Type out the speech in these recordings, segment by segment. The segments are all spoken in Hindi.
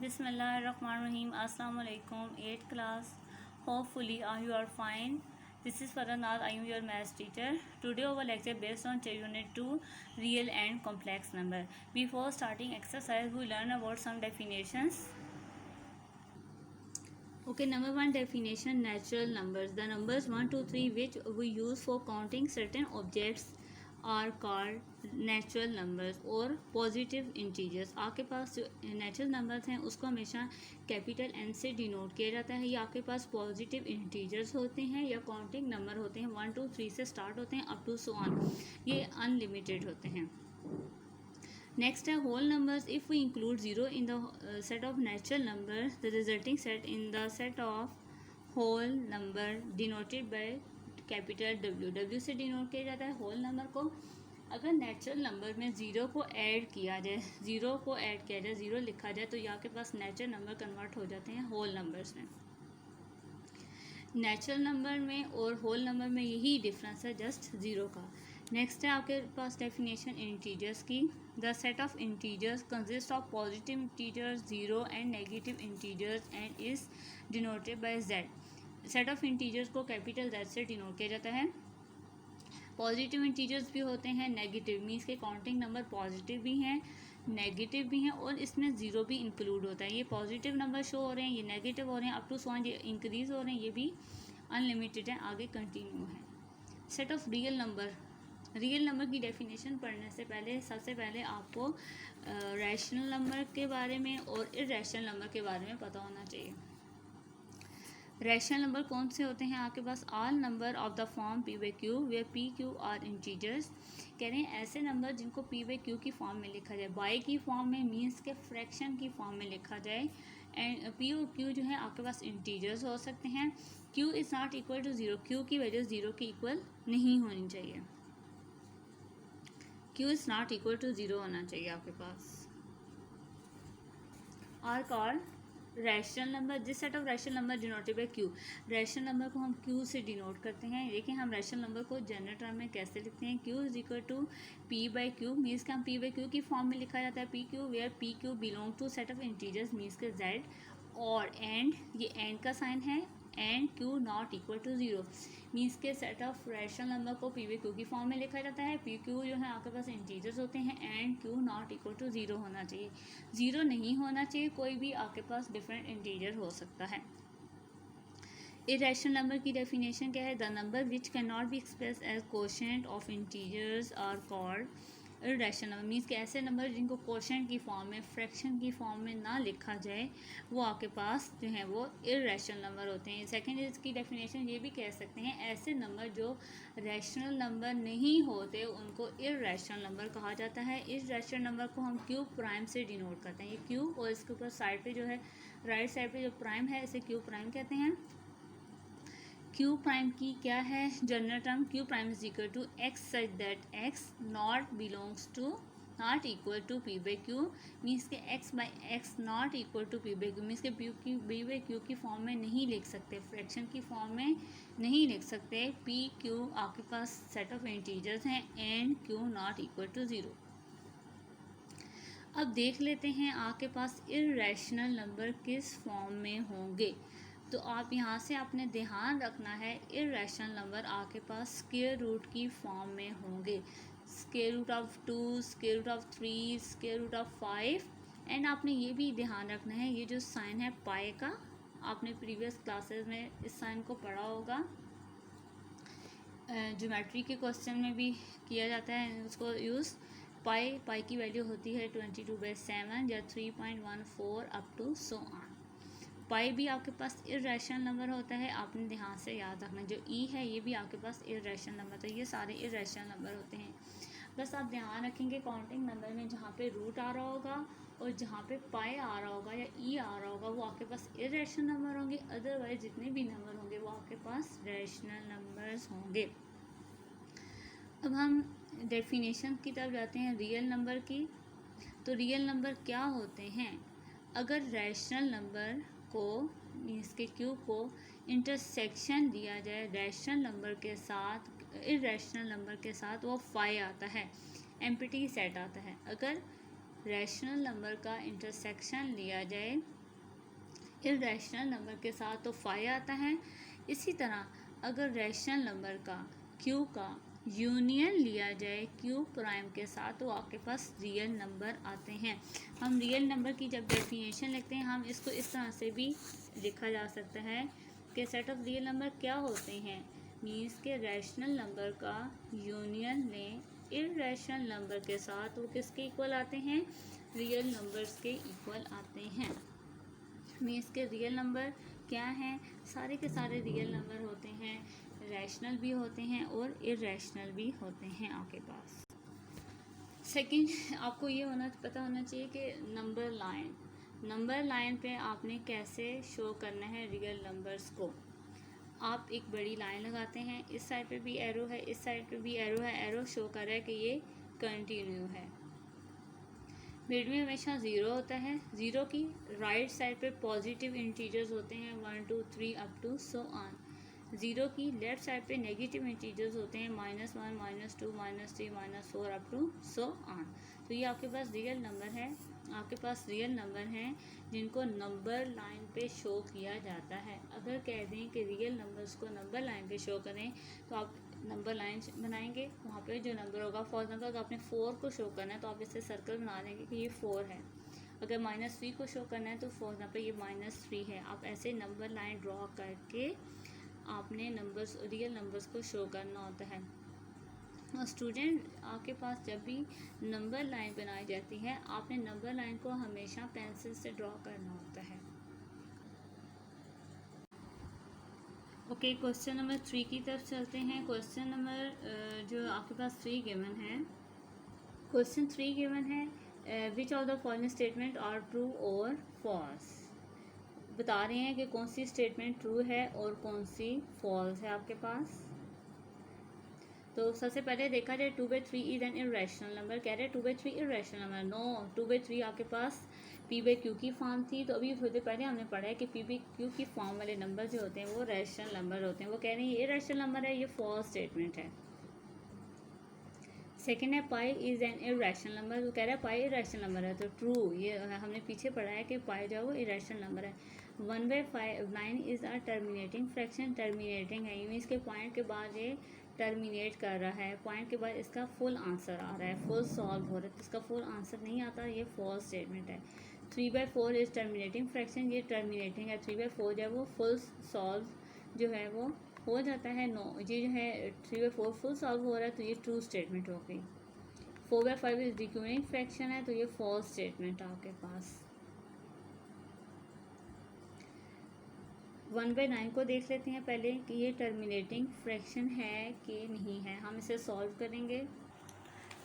Bismillahirrahmanirrahim. Assalamu alaikum. 8th class. Hopefully, you are fine. This is Faranaz. I am your maths teacher. Today our lecture based on Unit 2, real and complex number. Before starting exercise, we learn about some definitions. Okay, number 1 definition, natural numbers. The numbers 1, 2, 3 which we use for counting certain objects are called natural numbers और पॉजिटिव इंटीजर्स. आपके पास जो नेचुरल नंबर्स हैं उसको हमेशा कैपिटल एन से डिनोट किया जाता है. ये आपके पास पॉजिटिव इंटीजर्स होते हैं या काउंटिंग नंबर होते हैं. 1, 2, 3 से स्टार्ट होते हैं अप टू सो ऑन. ये अनलिमिटेड होते हैं. नेक्स्ट है whole numbers. If we include zero in the set of natural number the resulting set in the set of whole number denoted by capital W. W से डिनोट किया जाता है होल नंबर को. अगर नेचुरल नंबर में ज़ीरो को ऐड किया जाए, ज़ीरो लिखा जाए तो यहाँ के पास नेचुरल नंबर कन्वर्ट हो जाते हैं होल नंबर्स में. नेचुरल नंबर में और होल नंबर में यही डिफरेंस है, जस्ट ज़ीरो का. नेक्स्ट है आपके पास डेफिनेशन इंटीजर्स की. The set of integers consist of positive integers zero and negative integers and is denoted by Z. Set of integers को कैपिटल जेड से डिनोट किया जाता है. पॉजिटिव इंटीजर्स भी होते हैं, नेगेटिव मीन्स के काउंटिंग नंबर पॉजिटिव भी हैं, नेगेटिव भी हैं और इसमें ज़ीरो भी इंक्लूड होता है. ये पॉजिटिव नंबर शो हो रहे हैं, ये नेगेटिव हो रहे हैं, अप टू 100 ये इंक्रीज़ हो रहे हैं, ये भी अनलिमिटेड है, आगे कंटिन्यू है. Set of real number. Real number की डेफिनेशन पढ़ने से पहले सबसे पहले आपको रैशनल नंबर के बारे में और इर्रेशनल नंबर के बारे में पता होना चाहिए. रैशनल नंबर कौन से होते हैं आपके पास? All number of the form P by Q where P Q are integers. कह रहे हैं ऐसे नंबर जिनको पी बाई क्यू की फॉर्म में लिखा जाए, बाई की फॉर्म में मीन्स के फ्रैक्शन की फॉर्म में लिखा जाए. एंड पी और क्यू जो है आपके पास इंटीजर्स हो सकते हैं. Q is not equal to zero. Q की वैल्यू ज़ीरो के इक्वल नहीं होनी चाहिए. Q is not equal to zero होना चाहिए आपके पास. Are called rational number. This set of rational number denoted by Q. Rational number को हम क्यू से डिनोट करते हैं. लेकिन हम रैशनल नंबर को जनरल टर्म में कैसे लिखते हैं? Q is equal to P by Q means कि हम पी बाई क्यू की फॉर्म में लिखा जाता है P Q where P Q belong to set of integers means के जेड और एंड, ये एंड का साइन है, and Q not equal to zero means के सेट ऑफ रैशनल नंबर को पी बाई क्यू की फॉर्म में लिखा जाता है. पी क्यू जो है आपके पास इंटीजर्स होते हैं and Q not equal to zero होना चाहिए. ज़ीरो नहीं होना चाहिए, कोई भी आपके पास डिफरेंट इंटीजर हो सकता है. इरेशनल नंबर की डेफिनेशन क्या है? The number which can not be express as quotient of integers are called irrational number. Means के ऐसे नंबर जिनको कोशेंट की फॉर्म में, फ्रैक्शन की फॉर्म में ना लिखा जाए वो आपके पास जो है वो इरेशनल नंबर होते हैं. सेकेंड इसकी डेफिनेशन ये भी कह सकते हैं ऐसे नंबर जो रैशनल नंबर नहीं होते उनको इरेशनल नंबर कहा जाता है. इस रैशनल नंबर को हम क्यू प्राइम से डिनोट करते हैं. ये क्यू और इसके ऊपर साइड पे जो है राइट साइड पे जो प्राइम है इसे क्यू प्राइम कहते हैं. क्यू प्राइम की क्या है general term? Q prime is equal to X such that X not belongs to not equal to P by Q means के X by X not equal to P by Q means के पी बाई क्यू की फॉर्म में नहीं लिख सकते, फ्रैक्शन की फॉर्म में नहीं लिख सकते. पी क्यू आपके पास सेट ऑफ इंटीजर्स हैं and Q not equal to zero. अब देख लेते हैं आपके पास इर्रेशनल नंबर किस फॉर्म में होंगे. तो आप यहाँ से आपने ध्यान रखना है इर्रेशनल नंबर आपके पास स्क्वायर रूट की फॉर्म में होंगे. Square root of 2, square root of 3, square root of 5. And आपने ये भी ध्यान रखना है ये जो साइन है पाई का, आपने प्रीवियस क्लासेस में इस साइन को पढ़ा होगा. ज्योमेट्री के क्वेश्चन में भी किया जाता है उसको यूज़. पाई की वैल्यू होती है 22/7 या 3.14 अप टू सो ऑन. पाई भी आपके पास इर्रेशनल नंबर होता है, आपने ध्यान से याद रखना. जो ई है ये भी आपके पास इर्रेशनल नंबर, तो ये सारे इर्रेशनल नंबर होते हैं. बस आप ध्यान रखेंगे काउंटिंग नंबर में जहाँ पे रूट आ रहा होगा और जहाँ पे पाई आ रहा होगा या ई आ रहा होगा वो आपके पास इर्रेशनल नंबर होंगे. अदरवाइज जितने भी नंबर होंगे वो आपके पास रैशनल नंबर्स होंगे. अब हम डेफिनेशन की तरफ जाते हैं रियल नंबर की. तो रियल नंबर क्या होते हैं? अगर रैशनल नंबर को मीन्स के क्यू को इंटरसेक्शन दिया जाए रैशनल नंबर के साथ इर्रेशनल नंबर के साथ वो फाई आता है, एम्प्टी सेट आता है. अगर रैशनल नंबर का इंटरसेक्शन लिया जाए इर्रेशनल नंबर के साथ तो फाई आता है। इसी तरह अगर रैशनल नंबर का क्यू का यूनियन लिया जाए क्यू प्राइम के साथ तो आपके पास रियल नंबर आते हैं। हम रियल नंबर की जब डेफिनेशन लिखते हैं हम इसको इस तरह से भी लिखा जा सकता है कि सेट ऑफ रियल नंबर क्या होते हैं, मीन्स के रैशनल नंबर का यूनियन लें इर्रेशनल नंबर के साथ वो किसके इक्वल आते हैं, रियल नंबर्स के इक्वल आते हैं। मीन्स के रियल नंबर क्या हैं, सारे के सारे रियल नंबर होते हैं, रैशनल भी होते हैं और इर्रेशनल भी होते हैं आपके पास। सेकंड, आपको ये पता होना चाहिए कि नंबर लाइन पे आपने कैसे शो करना है रियल नंबर्स को। आप एक बड़ी लाइन लगाते हैं, इस साइड पे भी एरो है, इस साइड पे भी एरो है, एरो शो कर रहा है कि ये कंटिन्यू है। मिड में हमेशा ज़ीरो होता है, ज़ीरो की राइट साइड पे पॉजिटिव इंटीजर्स होते हैं 1 2 3 up to so on. Zero की लेफ़्ट साइड पे नेगेटिव इंटीजर्स होते हैं -1 -2 -3 -4 अप टू सो ऑन। तो ये आपके पास रियल नंबर है, आपके पास रियल नंबर हैं जिनको नंबर लाइन पे शो किया जाता है। अगर कह दें कि रियल नंबर्स को नंबर लाइन पे शो करें तो आप नंबर लाइन बनाएंगे, वहाँ पे जो नंबर होगा, फॉर एग्जाम्पल अगर आपने 4 को शो करना है तो आप इससे सर्कल बना देंगे कि ये 4 है। अगर -3 को शो करना है तो फॉर एग्जाम्पल ये -3 है। आप ऐसे नंबर लाइन ड्रॉ करके आपने नंबर्स रियल नंबर्स को शो करना होता है। और स्टूडेंट, आपके पास जब भी नंबर लाइन बनाई जाती है आपने नंबर लाइन को हमेशा पेंसिल से ड्रॉ करना होता है। ओके, क्वेश्चन नंबर 3 की तरफ चलते हैं। क्वेश्चन नंबर जो आपके पास 3 गिवन है, क्वेश्चन 3 गिवन है which of the following statement are true और फॉल्स। बता रहे हैं कि कौन सी स्टेटमेंट ट्रू है और कौन सी फॉल्स है आपके पास। तो सबसे पहले देखा जाए 2/3 इज एन इरेशनल नंबर, कह रहे हैं 2/3 इरेशनल नंबर। नो, 2/3 आपके पास p/q की फॉर्म थी, तो अभी थोड़ी देर पहले हमने पढ़ा है कि p/q की फॉर्म वाले नंबर जो होते हैं वो रैशनल नंबर होते हैं। वो कह रहे हैं ये रैशनल नंबर है, ये फॉल्स स्टेटमेंट है। सेकेंड है pi is an irrational number, वो कह रहा है पाई इरेशनल नंबर है, तो ट्रू। ये हमने पीछे पढ़ा है कि पाई जो है वो इरेशनल नंबर है। 1/9 is a terminating fraction, terminating है, मीन्स के पॉइंट के बाद ये टर्मिनेट कर रहा है, पॉइंट के बाद इसका फुल आंसर आ रहा है, फुल सॉल्व हो रहा है, इसका फुल आंसर नहीं आता, ये फॉल्स स्टेटमेंट है। 3/4 इज टर्मिनेटिंग फ्रैक्शन, ये टर्मिनेटिंग है, 3/4 जो है वो फुल सॉल्व जो है वो हो जाता है। नो, ये जो है 3/4 फुल सॉल्व हो रहा है, तो ये ट्रू स्टेटमेंट हो गई। 4/5 इज रिक्यूरिंग फ्रैक्शन है, तो ये फॉल्स स्टेटमेंट है आपके पास। 1/9 को देख लेते हैं पहले कि ये टर्मिनेटिंग फ्रैक्शन है कि नहीं है। हम इसे सॉल्व करेंगे।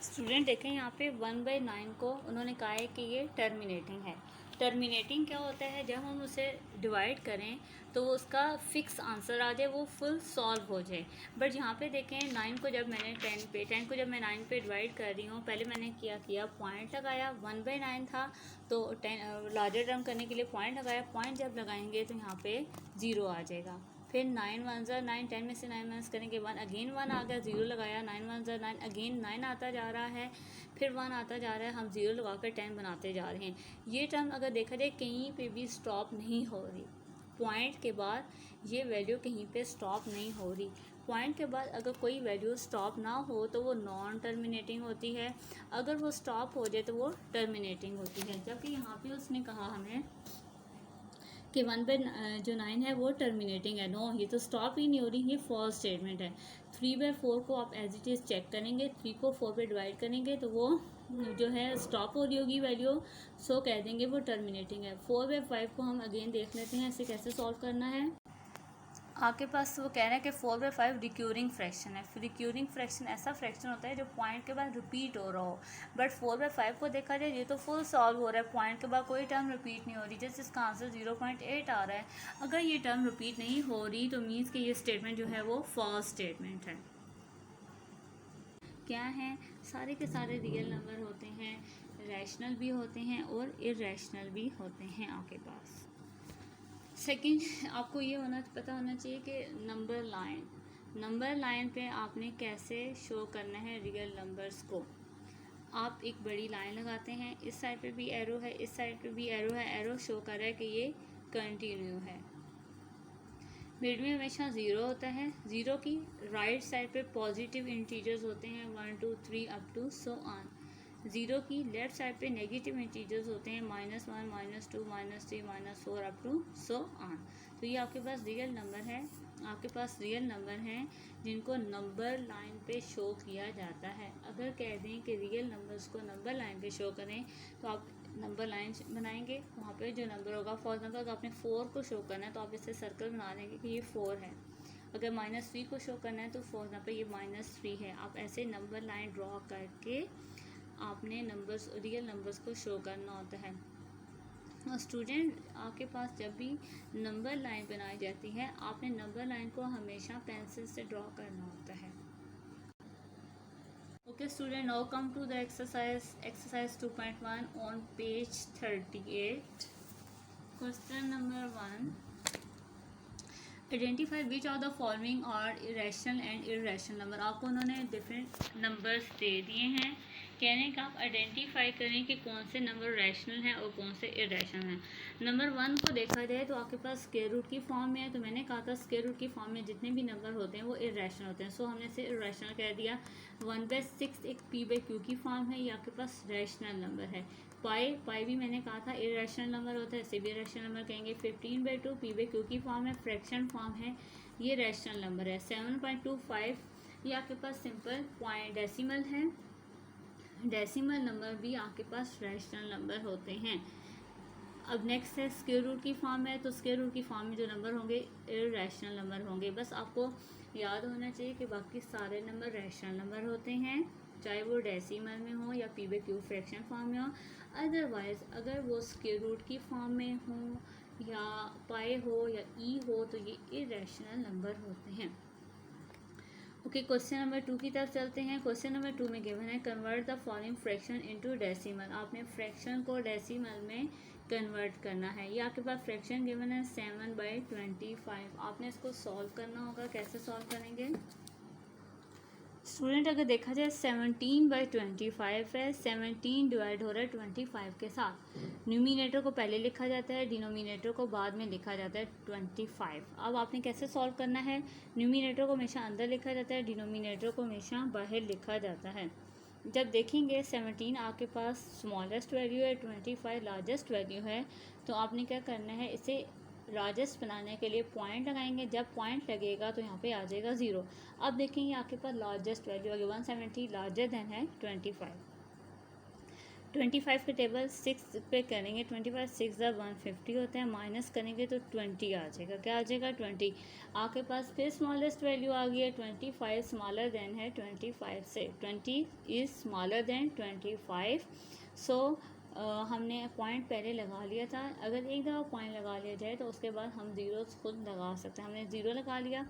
स्टूडेंट देखें यहाँ पे 1/9 को उन्होंने कहा है कि ये टर्मिनेटिंग है। टर्मिनेटिंग क्या होता है, जब हम उसे डिवाइड करें तो उसका फिक्स आंसर आ जाए, वो फुल सॉल्व हो जाए। बट यहाँ पे देखें 9 को जब मैंने 10 को जब मैं 9 पे डिवाइड कर रही हूँ, पहले मैंने किया पॉइंट लगाया, 1/9 था तो 10 लार्जर टर्म करने के लिए पॉइंट लगाया, पॉइंट जब लगाएंगे तो यहाँ पे 0 आ जाएगा। फिर 9 1 ज़ा 9, 10 में से 9 माइनस करेंगे 1, अगेन 1 आ गया, 0 लगाया, 9 1 ज़ा 9, अगेन 9 आता जा रहा है, फिर 1 आता जा रहा है, हम 0 लगा कर 10 बनाते जा रहे हैं। ये टर्म अगर देखा जाए कहीं पे भी स्टॉप नहीं हो रही, पॉइंट के बाद ये वैल्यू कहीं पे स्टॉप नहीं हो रही। पॉइंट के बाद अगर कोई वैल्यू स्टॉप ना हो तो वो नॉन टर्मिनेटिंग होती है, अगर वो स्टॉप हो जाए तो वो टर्मिनेटिंग होती है। जबकि यहाँ पे उसने कहा हमें कि 1/9 है वो टर्मिनेटिंग है। नो, ये तो स्टॉप ही नहीं हो रही, ये फॉल्स स्टेटमेंट है। 3/4 को आप एज इट इज़ चेक करेंगे, 3 को 4 पे डिवाइड करेंगे तो वो जो है स्टॉप हो रही होगी वैल्यू, सो कह देंगे वो टर्मिनेटिंग है। 4/5 को हम अगेन देख लेते हैं इसे कैसे सॉल्व करना है। आपके पास वो कह रहे हैं कि 4/5 रिक्यूरिंग फ्रैक्शन है। रिक्यूरिंग फ्रैक्शन ऐसा फ्रैक्शन होता है जो पॉइंट के बाद रिपीट हो रहा हो, बट 4/5 को देखा जाए ये तो फुल सॉल्व हो रहा है, पॉइंट के बाद कोई टर्म रिपीट नहीं हो रही, जैसे इसका आंसर 0.8 आ रहा है। अगर ये टर्म रिपीट नहीं हो रही तो मीन्स कि ये स्टेटमेंट जो है वो फॉल्स स्टेटमेंट है। क्या है, सारे के सारे रियल नंबर होते हैं, रैशनल भी होते हैं और इरेशनल भी होते हैं आपके पास। सेकंड, आपको ये पता होना चाहिए कि नंबर लाइन पे आपने कैसे शो करना है रियल नंबर्स को। आप एक बड़ी लाइन लगाते हैं, इस साइड पे भी एरो है, इस साइड पे भी एरो है, एरो शो कर रहा है कि ये कंटिन्यू है। मिड में हमेशा ज़ीरो होता है, ज़ीरो की राइट साइड पे पॉजिटिव इंटीजर्स होते हैं 1 2 3 up to so on. Zero की लेफ्ट साइड पे नेगेटिव इंटीजर्स होते हैं -1 -2 -3 -4 अप टू सो ऑन। तो ये आपके पास रियल नंबर है, आपके पास रियल नंबर हैं जिनको नंबर लाइन पे शो किया जाता है। अगर कह दें कि रियल नंबर्स को नंबर लाइन पे शो करें तो आप नंबर लाइन बनाएंगे, वहाँ पे जो नंबर होगा, फॉर एग्जाम्पल तो आपने 4 को शो करना है तो आप इससे सर्कल बना देंगे कि ये 4 है। अगर -3 को शो करना है तो फॉर एग्जाम्पल ये -3 है। आप ऐसे नंबर लाइन ड्रॉ करके आपने नंबर्स, रियल नंबर्स को शो करना होता है। और स्टूडेंट, आपके पास जब भी नंबर लाइन बनाई जाती है, आपने नंबर लाइन को हमेशा पेंसिल से ड्रॉ करना होता है। Okay student, now come to the exercise 2.1 on page 38. Question number 1. Identify which of the following are irrational and irrational number. आपको उन्होंने डिफरेंट नंबर्स दे दिए हैं, कहने का आप आइडेंटिफाई करें कि कौन से नंबर रैशनल हैं और कौन से इरेशनल हैं। नंबर 1 को देखा जाए तो आपके पास स्क्वायर रूट की फॉर्म में है, तो मैंने कहा था स्क्वायर रूट की फॉर्म में जितने भी नंबर होते हैं वो इरेशनल होते हैं, सो हमने इसे इरेशनल कह दिया। 1/6 एक p/q की फॉर्म है, ये आपके पास रैशनल नंबर है। पाई भी मैंने कहा था इरेशनल नंबर होता है, इसे भी रैशनल नंबर कहेंगे। 15/2 p/q की फॉर्म है, फ्रैक्शन फॉर्म है, ये रैशनल नंबर है। 7.25 ये आपके पास सिंपल पॉइंट डेसिमल है, डेसिमल नंबर भी आपके पास रैशनल नंबर होते हैं। अब नेक्स्ट है स्क्वायर रूट की फॉर्म है, तो स्क्वायर रूट की फॉर्म में जो नंबर होंगे इरेशनल नंबर होंगे। बस आपको याद होना चाहिए कि बाकी सारे नंबर रैशनल नंबर होते हैं, चाहे वो डेसिमल में हो या p/q फ्रैक्शन फॉर्म में हो। अदरवाइज अगर वो स्क्वायर रूट की फॉर्म में हो या पाई हो या ई हो तो ये इरेशनल नंबर होते हैं। ओके, क्वेश्चन नंबर 2 की तरफ चलते हैं। क्वेश्चन नंबर 2 में गिवन है convert the following fraction into decimal. आपने फ्रैक्शन को डेसिमल में कन्वर्ट करना है। ये आपके पास फ्रैक्शन गिवन है 7/25। आपने इसको सॉल्व करना होगा। कैसे सॉल्व करेंगे स्टूडेंट? अगर देखा जाए 17/25 है, 17 डिवाइड हो रहा है 25 के साथ। न्यूमिनेटर को पहले लिखा जाता है, डिनोमिनेटर को बाद में लिखा जाता है 25। अब आपने कैसे सॉल्व करना है? न्यूमिनेटर को हमेशा अंदर लिखा जाता है, डिनोमिनेटर को हमेशा बाहर लिखा जाता है। जब देखेंगे 17 आपके पास स्मॉलेस्ट वैल्यू है, 25 लार्जेस्ट वैल्यू है, तो आपने क्या करना है, इसे लार्जेस्ट बनाने के लिए पॉइंट लगाएंगे। जब पॉइंट लगेगा तो यहाँ पे आ जाएगा 0। अब देखेंगे आपके पास लार्जेस्ट वैल्यू आ गई 170 लार्जर देन है 25। 25 के टेबल 6 पे करेंगे, 25 6 150 होते हैं, माइनस करेंगे तो 20 आ जाएगा। क्या आ जाएगा? 20। आपके पास फिर स्मॉलेस्ट वैल्यू आ गई है 25, स्मॉलर देन है 25 से, 20 इज़ स्मॉलर देन 25। सो हमने पॉइंट पहले लगा लिया था। अगर एक दफ़ा पॉइंट लगा लिया जाए तो उसके बाद हम ज़ीरो खुद लगा सकते हैं। हमने ज़ीरो लगा लिया।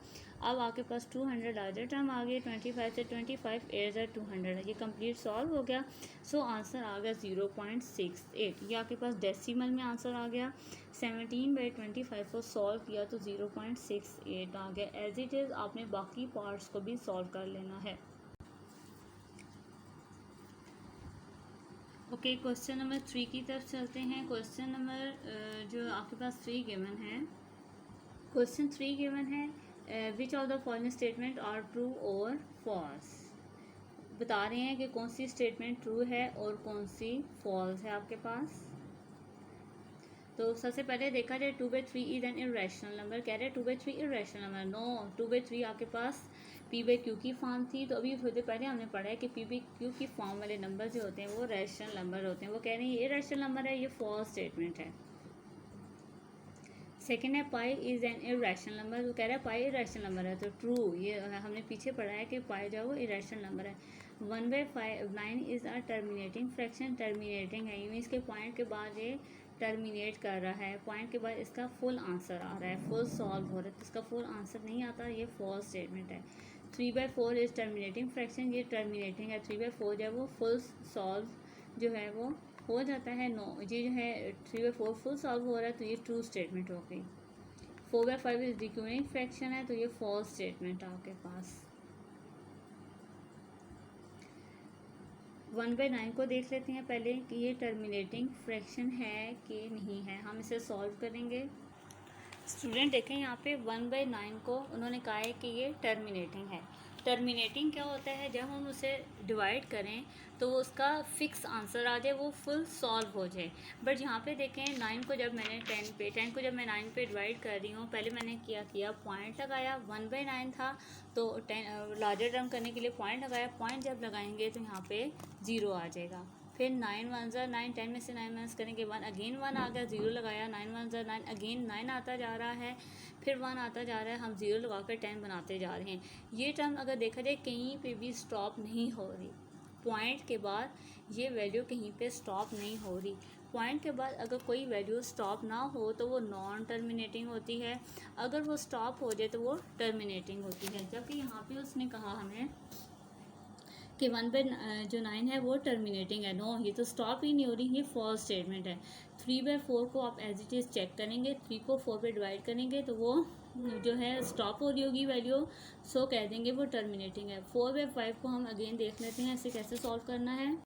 अब आपके पास 200 लार्जर टर्म आ गई, 25 से 25 8 200 है, ये कंप्लीट सॉल्व हो गया। सो आंसर आ गया 0.68। ये आपके पास डेसिमल में आंसर आ गया। 17/25 को सॉल्व किया तो 0.68 आ गया। एज इट इज़ आपने बाकी पार्ट्स को भी सॉल्व कर लेना है। ओके, क्वेश्चन नंबर 3 की तरफ चलते हैं। क्वेश्चन नंबर जो आपके पास 3 गिवन है, क्वेश्चन 3 गिवन है which of the following statement are true और फॉल्स। बता रहे हैं कि कौन सी स्टेटमेंट ट्रू है और कौन सी फॉल्स है आपके पास। तो सबसे पहले देखा जाए 2/3 इज एन इरेशनल नंबर। कह रहे हैं 2/3 इरेशनल नंबर। नो, 2/3 आपके पास p/q की फॉर्म थी, तो अभी थोड़ी देर पहले हमने पढ़ा है कि p/q की फॉर्म वाले नंबर जो होते हैं वो रैशनल नंबर होते हैं। वो कह रहे हैं ये इरेशनल नंबर है, ये फॉल्स स्टेटमेंट है। सेकेंड है पाई इज़ एन इरेशनल नंबर। वो कह रहा है पाई इरेशनल नंबर है, तो ट्रू। ये हमने पीछे पढ़ा है कि पाई जो है वो इरेशनल नंबर है। 1/9 is a terminating fraction. Terminating है, मीन्स के पॉइंट के बाद ये टर्मिनेट कर रहा है, पॉइंट के बाद इसका फुल आंसर आ रहा है, फुल सॉल्व हो रहा है, तो इसका फुल आंसर नहीं आता, ये फॉल्स स्टेटमेंट है। 3/4 इज़ टर्मिनेटिंग फ्रैक्शन, ये टर्मिनेटिंग है। 3/4 जो है वो फुल सॉल्व जो है वो हो जाता है। नो, ये जो है 3/4 फुल सॉल्व हो रहा है, तो ये ट्रू स्टेटमेंट हो गई। 4/5 इज रिक्यूरिंग फ्रैक्शन है, तो ये फॉल्स स्टेटमेंट आपके पास। 1/9 को देख लेते हैं पहले कि ये टर्मिनेटिंग फ्रैक्शन है कि नहीं है। हम इसे सॉल्व करेंगे। स्टूडेंट देखें यहाँ पे 1/9 को उन्होंने कहा है कि ये टर्मिनेटिंग है। टर्मिनेटिंग क्या होता है, जब हम उसे डिवाइड करें तो वो उसका फिक्स आंसर आ जाए, वो फुल सॉल्व हो जाए। बट यहाँ पे देखें 9 को जब मैंने 10 को जब मैं 9 पे डिवाइड कर रही हूँ, पहले मैंने क्या किया, पॉइंट लगाया। 1/9 था तो 10 लार्जर टर्म करने के लिए पॉइंट लगाया। पॉइंट जब लगाएंगे तो यहाँ पे 0 आ जाएगा। फिर 9 1 ज़ा 9, 10 में से 9 माइनस करेंगे 1, अगेन 1 आ गया, 0 लगाया। 9 1 ज़ा 9, अगेन 9 आता जा रहा है, फिर 1 आता जा रहा है, हम 0 लगा कर 10 बनाते जा रहे हैं। ये टर्म अगर देखा जाए कहीं पे भी स्टॉप नहीं हो रही, पॉइंट के बाद ये वैल्यू कहीं पे स्टॉप नहीं हो रही। पॉइंट के बाद अगर कोई वैल्यू स्टॉप ना हो तो वो नॉन टर्मिनेटिंग होती है, अगर वो स्टॉप हो जाए तो वो टर्मिनेटिंग होती है। जबकि यहाँ पे उसने कहा हमें कि 1/9 है वो टर्मिनेटिंग है। नो, ये तो स्टॉप ही नहीं हो रही, ये फॉल्स स्टेटमेंट है। 3/4 को आप एज इट इज़ चेक करेंगे, 3 को 4 पे डिवाइड करेंगे तो वो जो है स्टॉप हो रही होगी वैल्यू, सो कह देंगे वो टर्मिनेटिंग है। 4/5 को हम अगेन देख लेते हैं इसे कैसे सॉल्व करना है।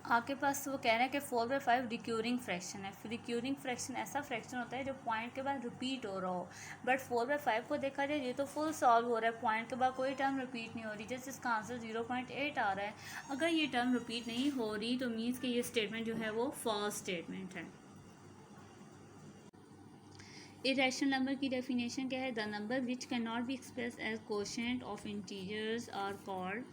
आपके पास वो कह रहे हैं कि 4/5 रिक्यूरिंग फ्रैक्शन है। रिक्यूरिंग फ्रैक्शन ऐसा फ्रैक्शन होता है जो पॉइंट के बाद रिपीट हो रहा हो। बट 4/5 को देखा जाए ये तो फुल सॉल्व हो रहा है, पॉइंट के बाद कोई टर्म रिपीट नहीं हो रही, जैसे इसका आंसर 0.8 आ रहा है। अगर ये टर्म रिपीट नहीं हो रही तो मीन्स कि ये स्टेटमेंट जो है वो फॉल्स स्टेटमेंट है। इरेशनल नंबर की डेफिनेशन क्या है, the number which can not be express as quotient of integers are called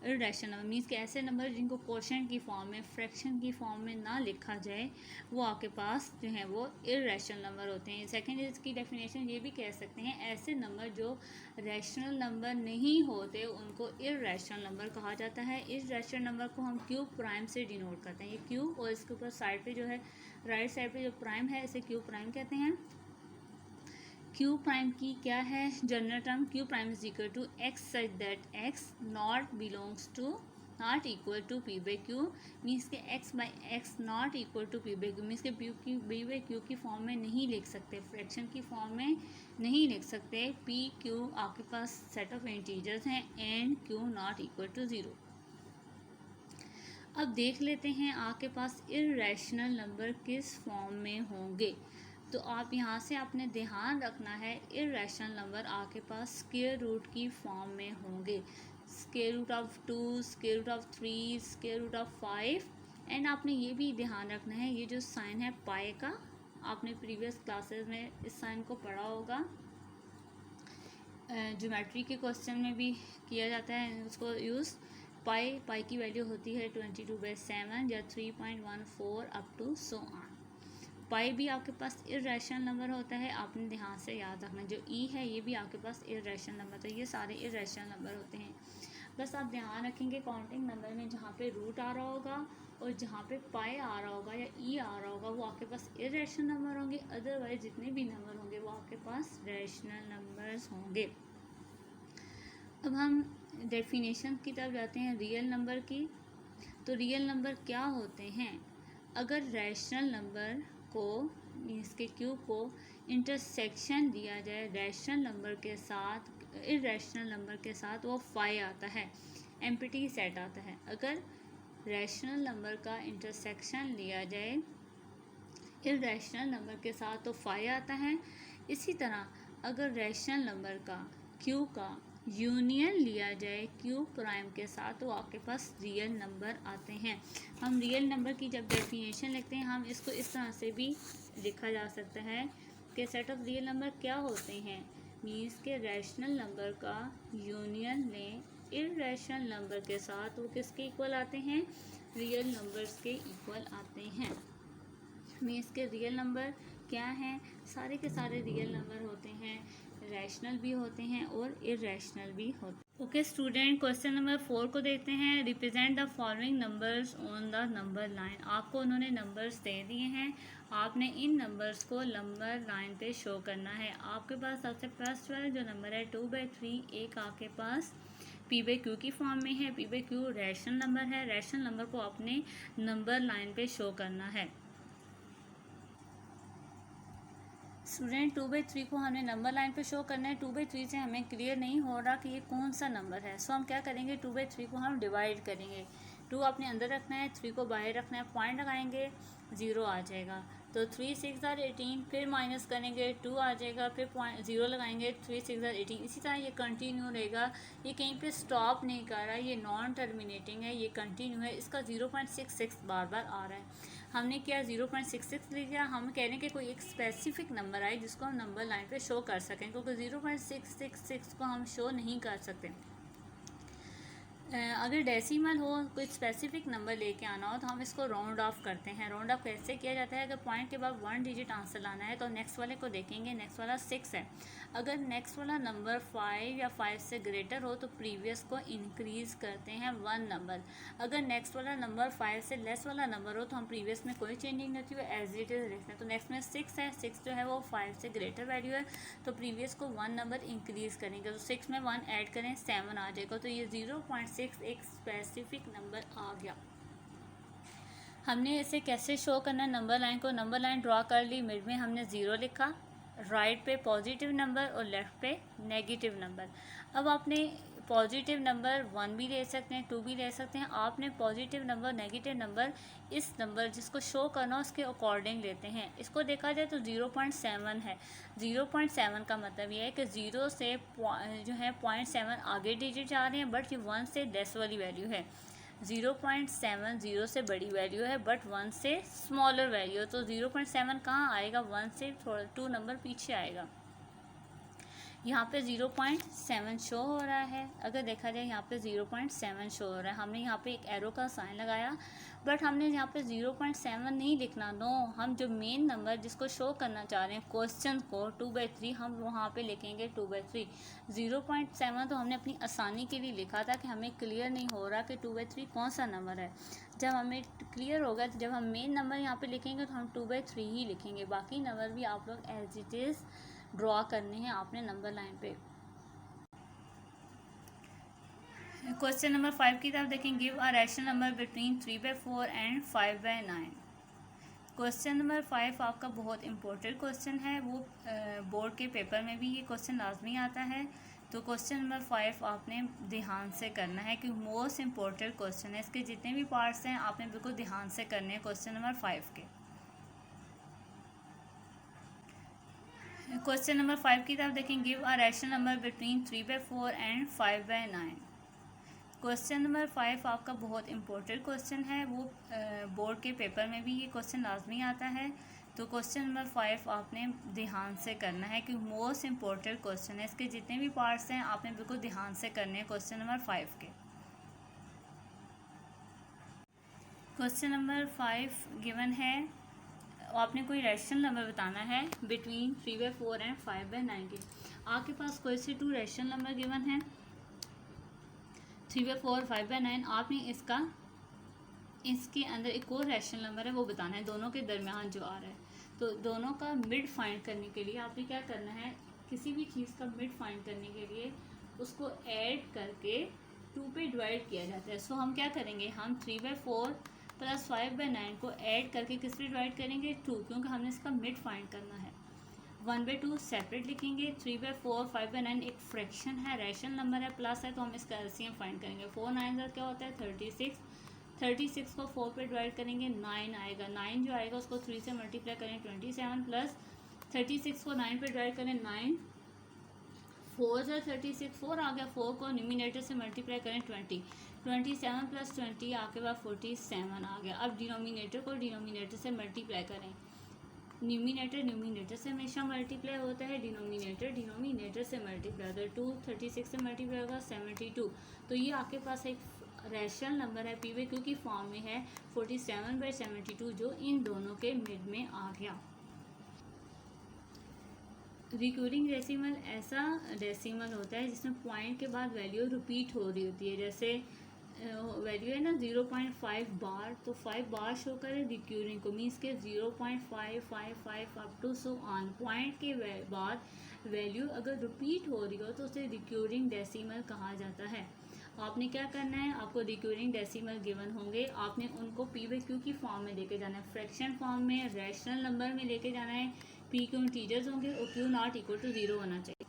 irrational number. Means कि ऐसे नंबर जिनको कोशेंट की फॉर्म में, फ्रैक्शन की फॉर्म में ना लिखा जाए, वो आपके पास जो है वो इरेशनल नंबर होते हैं। सेकेंड इसकी डेफिनेशन ये भी कह सकते हैं, ऐसे नंबर जो रैशनल नंबर नहीं होते उनको इरेशनल नंबर कहा जाता है। इरेशनल नंबर को हम क्यूब प्राइम से डिनोट करते हैं। ये क्यूब और इसके ऊपर साइड पे जो है, राइट साइड पे जो प्राइम है, इसे क्यूब प्राइम कहते हैं। क्यू प्राइम की क्या है general term, Q prime is equal to X such that X not belongs to not equal to P by Q. Means के X by X not equal to P by Q, means के पी बाई क्यू की फॉर्म में नहीं लिख सकते, फ्रैक्शन की फॉर्म में नहीं लिख सकते। पी क्यू आपके पास सेट ऑफ इंटीजर्स हैं and Q not equal to 0। अब देख लेते हैं आपके पास इरेशनल नंबर किस फॉर्म में होंगे। तो आप यहाँ से आपने ध्यान रखना है, इरेशनल नंबर आपके पास स्क्वायर रूट की फॉर्म में होंगे। Square root of 2, square root of 3, square root of 5। And आपने ये भी ध्यान रखना है, ये जो साइन है पाई का, आपने प्रीवियस क्लासेस में इस साइन को पढ़ा होगा, ज्योमेट्री के क्वेश्चन में भी किया जाता है उसको यूज़। पाई की वैल्यू होती है 22/7 या 3.14 अप टू सो ऑन। पाई भी आपके पास इरेशनल नंबर होता है, आपने ध्यान से याद रखना। जो ई है ये भी आपके पास इरेशनल नंबर, तो ये सारे इरेशनल नंबर होते हैं। बस आप ध्यान रखेंगे काउंटिंग नंबर में जहाँ पे रूट आ रहा होगा और जहाँ पे पाई आ रहा होगा या ई आ रहा होगा वो आपके पास इरेशनल नंबर होंगे, अदरवाइज जितने भी नंबर होंगे वो आपके पास रैशनल नंबर्स होंगे। अब हम डेफिनेशन की तरफ जाते हैं रियल नंबर की। तो रियल नंबर क्या होते हैं, अगर रैशनल नंबर को, इसके क्यू को इंटरसेक्शन दिया जाए रैशनल नंबर के साथ, इरेशनल नंबर के साथ, वो 5 आता है, एम्प्टी सेट आता है। अगर रैशनल नंबर का इंटरसेक्शन लिया जाए इरेशनल नंबर के साथ तो 5 आता है। इसी तरह अगर रैशनल नंबर का क्यू का यूनियन लिया जाए क्यू प्राइम के साथ तो आपके पास रियल नंबर आते हैं। हम रियल नंबर की जब डेफिनेशन लिखते हैं हम इसको इस तरह से भी लिखा जा सकता है कि सेट ऑफ रियल नंबर क्या होते हैं, मीन्स के रैशनल नंबर का यूनियन लें इरेशनल नंबर के साथ, वो किसके इक्वल आते हैं, रियल नंबर्स के इक्वल आते हैं। मीन्स के रियल नंबर क्या हैं, सारे के सारे रियल नंबर होते हैं, रैशनल भी होते हैं और इरेशनल भी होते हैं। ओके स्टूडेंट, क्वेश्चन नंबर 4 को देखते हैं। Represent the following numbers on the number line. आपको उन्होंने नंबर्स दे दिए हैं, आपने इन नंबर्स को नंबर लाइन पे शो करना है। आपके पास सबसे फर्स्ट वाला जो नंबर है 2/3, एक आपके पास पी बाई क्यू की फॉर्म में है। P by Q rational number है, रैशनल नंबर को अपने नंबर लाइन पे शो करना है। स्टूडेंट 2/3 को हमें नंबर लाइन पे शो करना है। 2/3 से हमें क्लियर नहीं हो रहा कि ये कौन सा नंबर है, सो हम क्या करेंगे, 2/3 को हम डिवाइड करेंगे। 2 आपने अंदर रखना है, 3 को बाहर रखना है, पॉइंट लगाएंगे 0 आ जाएगा। तो 3 6 आर 18, फिर माइनस करेंगे 2 आ जाएगा, फिर पॉइंट 0 लगाएंगे, 3 6 आर 18। इसी तरह ये कंटिन्यू रहेगा, ये कहीं पे स्टॉप नहीं कर रहा, ये नॉन टर्मिनेटिंग है, ये कंटिन्यू है। इसका 0.66 बार बार आ रहा है। हमने क्या 0.66 लिखा, हम कह रहे हैं कि कोई एक स्पेसिफिक नंबर आए जिसको हम नंबर लाइन पे शो कर सकें, क्योंकि 0.666 को हम शो नहीं कर सकते। अगर डेसिमल हो, कोई स्पेसिफिक नंबर लेके आना हो, तो हम इसको राउंड ऑफ करते हैं। राउंड ऑफ कैसे किया जाता है? अगर पॉइंट के बाद 1 डिजिट आंसर लाना है तो नेक्स्ट वाले को देखेंगे, नेक्स्ट वाला 6 है। अगर नेक्स्ट वाला नंबर 5 या 5 से ग्रेटर हो तो प्रीवियस को इंक्रीज़ करते हैं 1 नंबर। अगर नेक्स्ट वाला नंबर 5 से लेस वाला नंबर हो तो हम प्रीवियस में कोई चेंजिंग नहीं होती, वो एज इट इज़ लिखते हैं। तो नेक्स्ट में 6 है, 6 जो है वो 5 से ग्रेटर वैल्यू है, तो प्रीवियस को 1 नंबर इंक्रीज़ करेंगे। तो 6 में 1 ऐड करें, 7 आ जाएगा। तो ये 0.6 एक स्पेसिफिक नंबर आ गया। हमने इसे कैसे शो करना है? नंबर लाइन को, नंबर लाइन ड्रॉ कर ली, मिड में हमने 0 लिखा, राइट पे पॉजिटिव नंबर और लेफ़्ट पे नेगेटिव नंबर। अब आपने पॉजिटिव नंबर 1 भी ले सकते हैं, 2 भी ले सकते हैं। आपने पॉजिटिव नंबर, नेगेटिव नंबर, इस नंबर जिसको शो करना हो उसके अकॉर्डिंग लेते हैं। इसको देखा जाए तो 0.7 है। 0.7 का मतलब ये है कि 0 से जो है 0.7 आगे डिजिट जा रहे हैं, बट ये 1 से लेस वाली वैल्यू है। 0.7 0 से बड़ी वैल्यू है, बट 1 से स्मॉलर वैल्यू है। तो 0.7 कहाँ आएगा? 1 से थोड़ा 2 नंबर पीछे आएगा। यहाँ पे 0.7 शो हो रहा है। अगर देखा जाए यहाँ पे 0.7 शो हो रहा है, हमने यहाँ पे एक एरो का साइन लगाया, बट हमने यहाँ पे 0.7 नहीं लिखना। नो, हम जो मेन नंबर जिसको शो करना चाह रहे हैं क्वेश्चन को 2/3, हम वहाँ पे लिखेंगे 2/3। 0.7 तो हमने अपनी आसानी के लिए लिखा था कि हमें क्लियर नहीं हो रहा कि 2/3 कौन सा नंबर है। जब हमें क्लियर होगा, तो जब हम मेन नंबर यहाँ पे लिखेंगे तो हम 2/3 ही लिखेंगे। बाकी नंबर भी आप लोग एज इट इज़ ड्रॉ करने हैं आपने नंबर लाइन पे। क्वेश्चन नंबर 5 की तरफ देखें। Give a rational number between 3/4 and 5/9। Question number 5 आपका बहुत इंपॉर्टेंट क्वेश्चन है, वो बोर्ड के पेपर में भी ये क्वेश्चन लाजमी आता है। तो क्वेश्चन नंबर 5 आपने ध्यान से करना है, क्योंकि मोस्ट इंपॉर्टेंट क्वेश्चन है। इसके जितने भी पार्ट्स हैं आपने बिल्कुल ध्यान से करने हैं क्वेश्चन नंबर 5 के। क्वेश्चन नंबर 5 की तरफ देखें। Give a rational number between 3/4 and 5/9। Question number 5 आपका बहुत इंपॉर्टेंट क्वेश्चन है, वो बोर्ड के पेपर में भी ये क्वेश्चन लाजमी आता है। तो क्वेश्चन नंबर 5 आपने ध्यान से करना है, क्योंकि मोस्ट इंपॉर्टेंट क्वेश्चन है। इसके जितने भी पार्ट्स हैं आपने बिल्कुल ध्यान से करने हैं क्वेश्चन नंबर 5 के। क्वेश्चन नंबर 5 गिवन है, आपने कोई रैशनल नंबर बताना है बिटवीन 3/4 एंड 5/9 के। आपके पास कोई से 2 रैशनल नंबर गिवन है, 3/4 5/9। आपने इसके अंदर एक और रैशनल नंबर है वो बताना है, दोनों के दरमियान जो आ रहा है। तो दोनों का मिड फाइंड करने के लिए आपने क्या करना है? किसी भी चीज़ का मिड फाइंड करने के लिए उसको ऐड करके 2 पे डिवाइड किया जाता है। सो हम क्या करेंगे? हम 3/4 प्लस 5/9 को ऐड करके किस पे डिवाइड करेंगे? 2, क्योंकि हमने इसका मिड फाइंड करना है। 1/2 सेपरेट लिखेंगे। 3/4 5/9 एक फ्रैक्शन है, रैशनल नंबर है, प्लस है, तो हम इसका एलसीएम फाइंड करेंगे। 4 9 क्या होता है? 36। 36 को 4 पे डिवाइड करेंगे, 9 आएगा। 9 जो आएगा उसको 3 से मल्टीप्लाई करें, 27 प्लस 36 को 9 पे डिवाइड करें, 9 4 से 36 4 आ गया। 4 को न्यूमिनेटर से मल्टीप्लाई करें, 20। 27 प्लस 20 आपके पास 47 आ गया। अब डिनोमिनेटर को डिनोमिनेटर से मल्टीप्लाई करें। न्यूमिनेटर से हमेशा मल्टीप्लाई होता है, डिनोमिनेटर से मल्टीप्लाई होता है। 2 36 से मल्टीप्लाई होगा, 72। तो ये आपके पास एक रैशनल नंबर है, PQ की फॉर्म में है, 47/72, जो इन दोनों के मिड में आ गया। रिक्यूरिंग डेसिमल ऐसा डेसिमल होता है जिसमें पॉइंट के बाद वैल्यू रिपीट हो रही होती है। जैसे वैल्यू है ना 0.5 बार, तो 5 बार शो करें रिक्यूरिंग को, मीन्स के 0.555 up to so on. Point के बाद वैल्यू अगर रिपीट हो रही हो तो उसे रिक्यूरिंग डेसिमल कहा जाता है। आपने क्या करना है? आपको रिक्यूरिंग डेसिमल गिवन होंगे, आपने उनको PQ की फॉर्म में लेके जाना है, फ्रैक्शन फॉर्म में, रैशनल नंबर में लेके जाना है। P Q इंटीजर्स होंगे और Q नॉट इक्वल टू 0 होना चाहिए।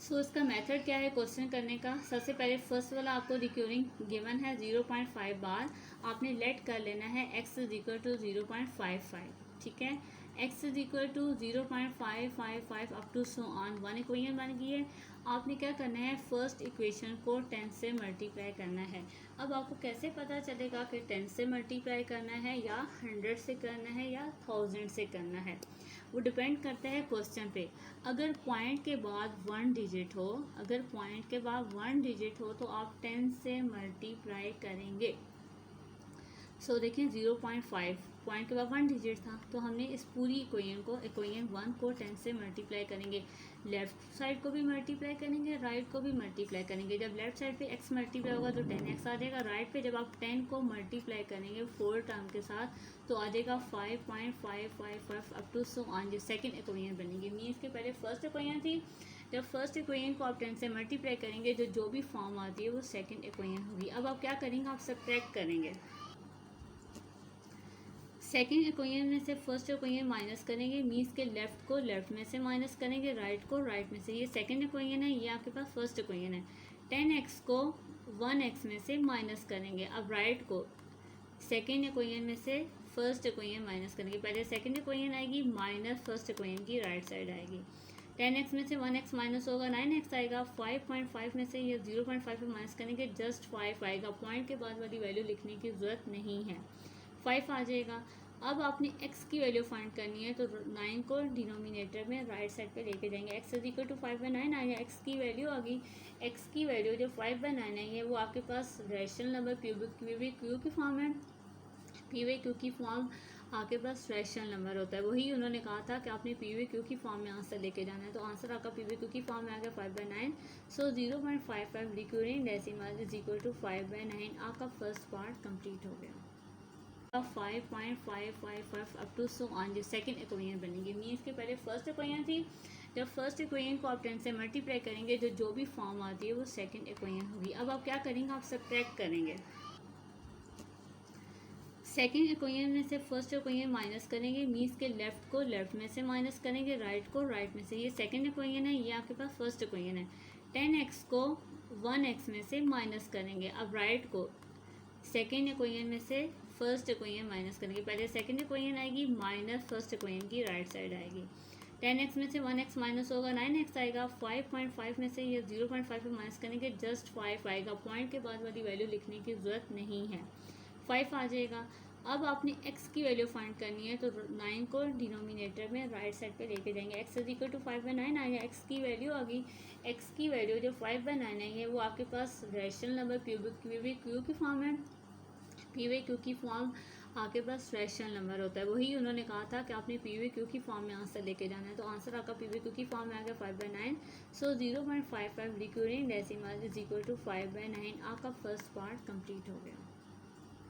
सो इसका मेथड क्या है क्वेश्चन करने का। सबसे पहले फर्स्ट वाला आपको रिक्यूरिंग गिवन है 0.5 बार, आपने लेट कर लेना है x इज इक्वल टू 0.55, ठीक है। x is equal to 0.555 up to so on, one equation बन गई है। आपने क्या करना है, फर्स्ट इक्वेशन को 10 से मल्टीप्लाई करना है। अब आपको कैसे पता चलेगा कि 10 से मल्टीप्लाई करना है या 100 से करना है या 1000 से करना है, वो डिपेंड करता है क्वेश्चन पे। अगर पॉइंट के बाद 1 डिजिट हो, अगर पॉइंट के बाद 1 डिजिट हो तो आप 10 से मल्टीप्लाई करेंगे। सो देखिए 0.5 पॉइंट के बाद 1 डिजिट था, तो हमने इस पूरी इक्वेशन को, इक्वेशन 1 को 10 से मल्टीप्लाई करेंगे। लेफ्ट साइड को भी मल्टीप्लाई करेंगे, राइट को भी मल्टीप्लाई करेंगे। जब लेफ्ट साइड पे x मल्टीप्लाई होगा तो 10x आ जाएगा। राइट पे जब आप 10 को मल्टीप्लाई करेंगे 4 टर्म के साथ तो आ जाएगा 5.555 अप टू सो ऑन, जो सेकेंड इक्वेशन बनेगी। मीन्स के पहले फर्स्ट इक्वेशन थी, जब फर्स्ट इक्वेशन को आप 10 से मल्टीप्लाई करेंगे जो भी फॉर्म आती है वो सेकेंड इक्वेशन होगी। अब आप क्या करेंगे, आप सब्ट्रैक्ट करेंगे। सेकेंड इक्वेशन में से फर्स्ट इक्वेशन माइनस करेंगे, मीन्स के लेफ्ट को लेफ्ट में से माइनस करेंगे, राइट को राइट में से। ये सेकेंड इक्वेशन है, ये आपके पास फर्स्ट इक्वेशन है। 10x को 1x में से माइनस करेंगे। अब राइट को सेकेंड इक्वेशन में से फर्स्ट इक्वेशन माइनस करेंगे। पहले सेकेंड इक्वेशन आएगी माइनस फर्स्ट इक्वेशन की राइट साइड आएगी। 10x में से 1x माइनस होगा, 9x आएगा। 5.5 में से ये 0.5 पे माइनस करेंगे, जस्ट 5 आएगा। पॉइंट के बाद वाली वैल्यू लिखने की ज़रूरत नहीं है, 5 आ जाएगा। अब आपने x की वैल्यू फाइंड करनी है, तो 9 को डिनोमिनेटर में राइट साइड पे लेके जाएंगे। x इज इक्वल टू 5/9 आ गया, x की वैल्यू आ गई। x की वैल्यू जो 5/9 आई है वो आपके पास रैशनल नंबर PQ की फॉर्म है। PQ की फॉर्म आपके पास रैशनल नंबर होता है, वही उन्होंने कहा था कि आपने PQ की फॉर्म में आंसर लेके जाना है। तो आंसर आपका PQ की फॉर्म में आ गया 5/9। So 0.55 recurring decimal is equal to 5/9। आपका फर्स्ट पार्ट कंप्लीट हो गया। 5.555 अप टू सो ऑन, जो सेकेंड इक्वेशन बनेगी। मीन्स के पहले फर्स्ट इक्वेशन थी, जब फर्स्ट इक्वेशन को आप 10 से मल्टीप्लाई करेंगे जो भी फॉर्म आती है वो सेकेंड इक्वेशन होगी। अब आप क्या करेंगे, आप सब्ट्रैक्ट करेंगे। सेकेंड इक्वेशन में से फर्स्ट इक्वेशन माइनस करेंगे, मीन्स के लेफ्ट को लेफ्ट में से माइनस करेंगे, राइट को राइट में से। ये सेकेंड इक्वेशन है, ये आपके पास फर्स्ट इक्वेशन है। 10x को 1x में से माइनस करेंगे। अब राइट को सेकेंड इक्वेशन में से फर्स्ट इक्वेशन माइनस करेंगे। पहले सेकेंड इक्वेशन आएगी माइनस फर्स्ट इक्वेशन की राइट साइड आएगी। 10x में से 1x माइनस होगा, 9x आएगा। 5.5 में से ये 0.5 पे माइनस करेंगे, जस्ट 5 आएगा। पॉइंट के बाद वाली वैल्यू लिखने की ज़रूरत नहीं है, 5 आ जाएगा। अब आपने x की वैल्यू फाइंड करनी है, तो 9 को डिनोमिनेटर में राइट साइड पे लेके जाएंगे। x इज इक्वल टू 5/9 आ गया, x की वैल्यू आ गई। x की वैल्यू जो 5/9 आई है वो आपके पास रैशनल नंबर PQ की फॉर्म है। PQ की फॉर्म आपके पास रैशनल नंबर होता है, वही उन्होंने कहा था कि आपने PQ की फॉर्म में आंसर लेके जाना है। तो आंसर आपका PQ की फॉर्म में आ गया 5/9। So 0.55 recurring decimal is equal to 5/9। आपका फर्स्ट पार्ट कंप्लीट हो गया।